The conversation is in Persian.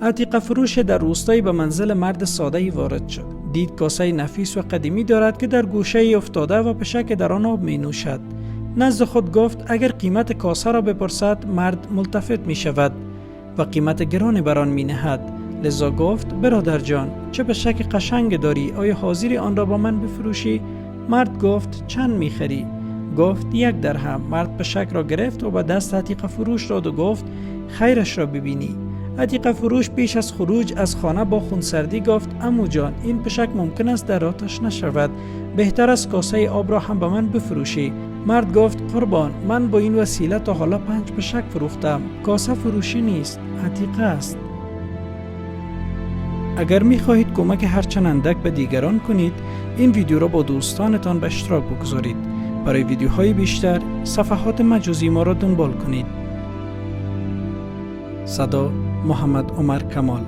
عتیقه فروش در روستایی به منزل مرد ساده‌ای وارد شد. دید کاسه نفیس و قدیمی دارد که در گوشه افتاده و پشک در آن آب می نوشد. نزد خود گفت اگر قیمت کاسه را بپرسد مرد ملتفت می شود و قیمت گران بر آن می نهد. لذا گفت برادر جان چه پشک قشنگ داری، آیا حاضری آن را با من بفروشی؟ مرد گفت چند می خری؟ گفت 1 درهم. مرد پشک را گرفت و به دست عتیقه فروش داد و گفت خیرش را ببینی. عتیقه فروش پیش از خروج از خانه با خونسردی گفت عمو جان این پشک ممکن است در آتش نشود، بهتر است کاسه آب را هم به من بفروشی. مرد گفت قربان من با این وسیله تا حالا 5 پشک فروختم، کاسه فروشی نیست، عتیقه است. اگر می خواهید کمک هرچند اندک به دیگران کنید، این ویدیو را با دوستانتان به اشتراک بگذارید. برای ویدیوهای بیشتر صفحات مجازی ما را دنبال کنید. صدا محمد عمر کمال.